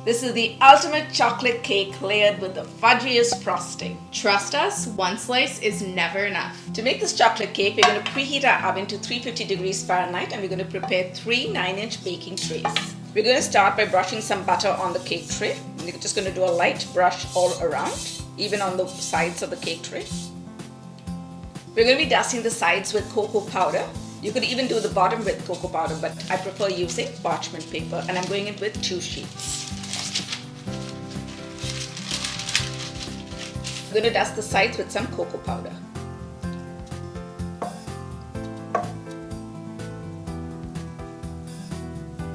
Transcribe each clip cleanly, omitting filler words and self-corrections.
This is the ultimate chocolate cake layered with the fudgiest frosting. Trust us, one slice is never enough. To make this chocolate cake, we're going to preheat our oven to 350 degrees Fahrenheit and we're going to prepare 3 9-inch baking trays. We're going to start by brushing some butter on the cake tray. We're just going to do a light brush all around, even on the sides of the cake tray. We're going to be dusting the sides with cocoa powder. You could even do the bottom with cocoa powder, but I prefer using parchment paper, and I'm going in with 2 sheets. I'm going to dust the sides with some cocoa powder.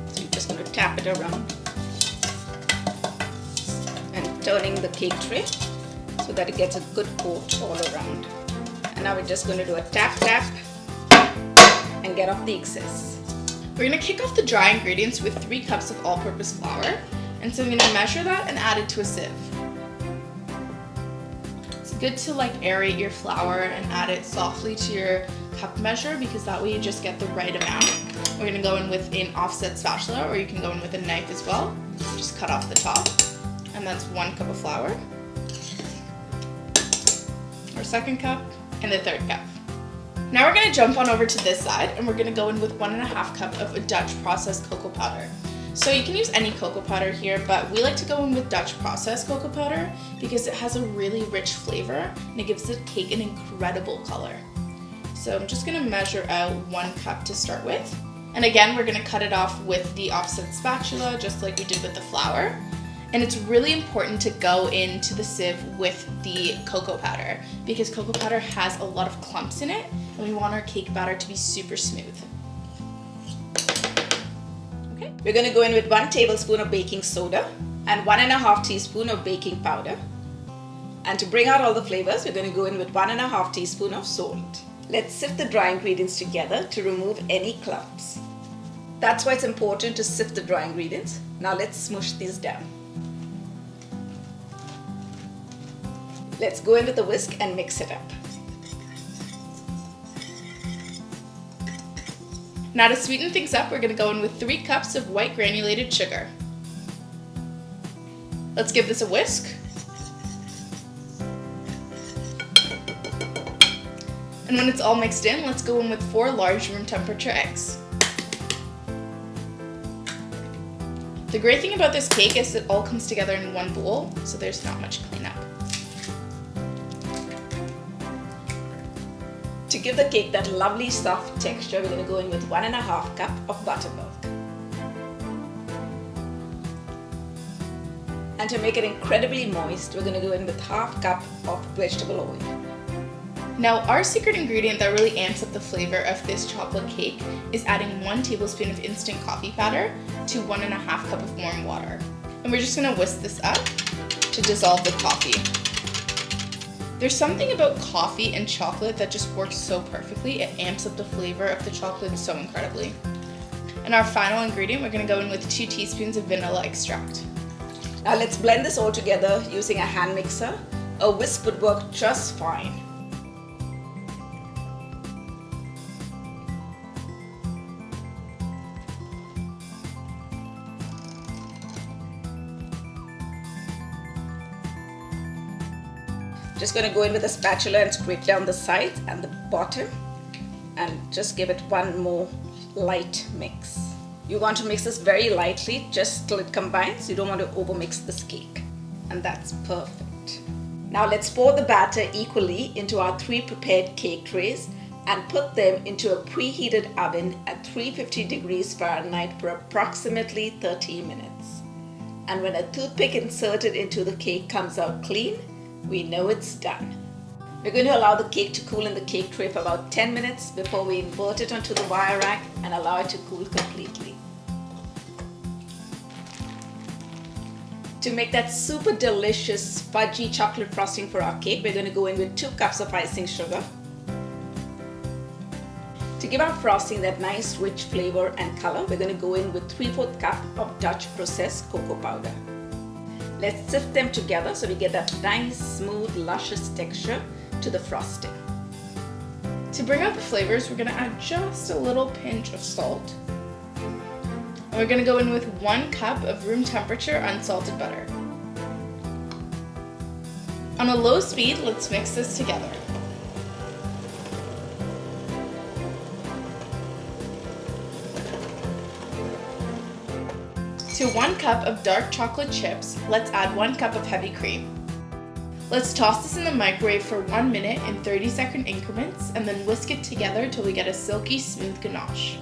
So you're just going to tap it around and turning the cake tray so that it gets a good coat all around. And now we're just going to do a tap and get off the excess. We're going to kick off the dry ingredients with 3 cups of all-purpose flour. And so I'm going to measure that and add it to a sieve. It's good to aerate your flour and add it softly to your cup measure because that way you just get the right amount. We're going to go in with an offset spatula, or you can go in with a knife as well. Just cut off the top. And that's 1 cup of flour. Our 2nd cup and the 3rd cup. Now we're going to jump on over to this side and we're going to go in with 1.5 cup of a Dutch processed cocoa powder. So you can use any cocoa powder here, but we like to go in with Dutch processed cocoa powder because it has a really rich flavor and it gives the cake an incredible color. So I'm just going to measure out 1 cup to start with. And again, we're going to cut it off with the offset spatula just like we did with the flour. And it's really important to go into the sieve with the cocoa powder because cocoa powder has a lot of clumps in it and we want our cake batter to be super smooth. Okay. We're going to go in with 1 tablespoon of baking soda and 1.5 teaspoon of baking powder. And to bring out all the flavors, we're going to go in with 1.5 teaspoon of salt. Let's sift the dry ingredients together to remove any clumps. That's why it's important to sift the dry ingredients. Now let's smush these down. Let's go in with a whisk and mix it up. Now to sweeten things up, we're going to go in with 3 cups of white granulated sugar. Let's give this a whisk. And when it's all mixed in, let's go in with 4 large room temperature eggs. The great thing about this cake is it all comes together in one bowl, so there's not much cleanup. To give the cake that lovely soft texture, we're going to go in with 1.5 cup of buttermilk. And to make it incredibly moist, we're going to go in with 1/2 cup of vegetable oil. Now our secret ingredient that really amps up the flavor of this chocolate cake is adding 1 tablespoon of instant coffee powder to 1.5 cup of warm water. And we're just going to whisk this up to dissolve the coffee. There's something about coffee and chocolate that just works so perfectly. It amps up the flavor of the chocolate so incredibly. And our final ingredient, we're going to go in with 2 teaspoons of vanilla extract. Now let's blend this all together using a hand mixer. A whisk would work just fine. Just going to go in with a spatula and scrape down the sides and the bottom and just give it 1 more light mix. You want to mix this very lightly just till it combines. You don't want to overmix this cake. And that's perfect. Now let's pour the batter equally into our 3 prepared cake trays and put them into a preheated oven at 350 degrees Fahrenheit for approximately 30 minutes. And when a toothpick inserted into the cake comes out clean, we know it's done. We're going to allow the cake to cool in the cake tray for about 10 minutes before we invert it onto the wire rack and allow it to cool completely. To make that super delicious fudgy chocolate frosting for our cake, we're going to go in with 2 cups of icing sugar. To give our frosting that nice rich flavor and color, we're going to go in with 3/4 cup of Dutch processed cocoa powder. Let's sift them together so we get that nice, smooth, luscious texture to the frosting. To bring out the flavors, we're going to add just a little pinch of salt, And we're going to go in with 1 cup of room temperature unsalted butter. On a low speed, let's mix this together. To 1 cup of dark chocolate chips, let's add 1 cup of heavy cream. Let's toss this in the microwave for 1 minute in 30-second increments and then whisk it together till we get a silky smooth ganache.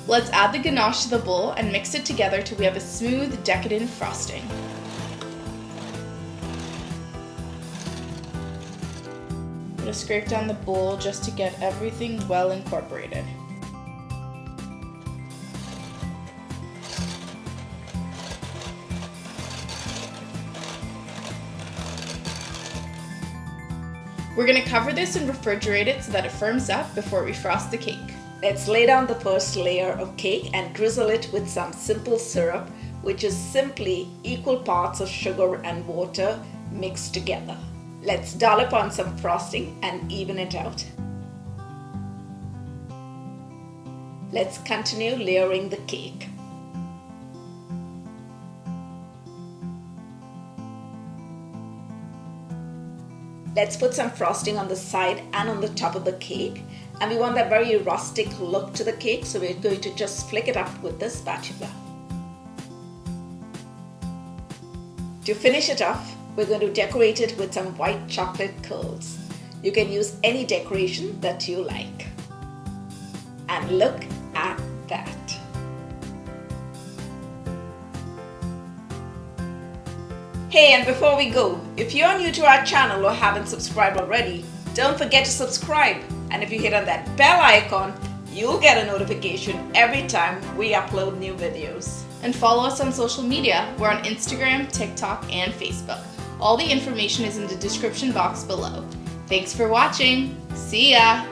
Let's add the ganache to the bowl and mix it together till we have a smooth, decadent frosting. I'm going to scrape down the bowl just to get everything well incorporated. We're going to cover this and refrigerate it so that it firms up before we frost the cake. Let's lay down the first layer of cake and drizzle it with some simple syrup, which is simply equal parts of sugar and water mixed together. Let's dollop on some frosting and even it out. Let's continue layering the cake. Let's put some frosting on the side and on the top of the cake, and we want that very rustic look to the cake, so we're going to just flick it up with the spatula. To finish it off, we're going to decorate it with some white chocolate curls. You can use any decoration that you like. And look at that. Hey, and before we go, if you're new to our channel or haven't subscribed already, don't forget to subscribe. And if you hit on that bell icon, you'll get a notification every time we upload new videos. And follow us on social media. We're on Instagram, TikTok, and Facebook. All the information is in the description box below. Thanks for watching. See ya!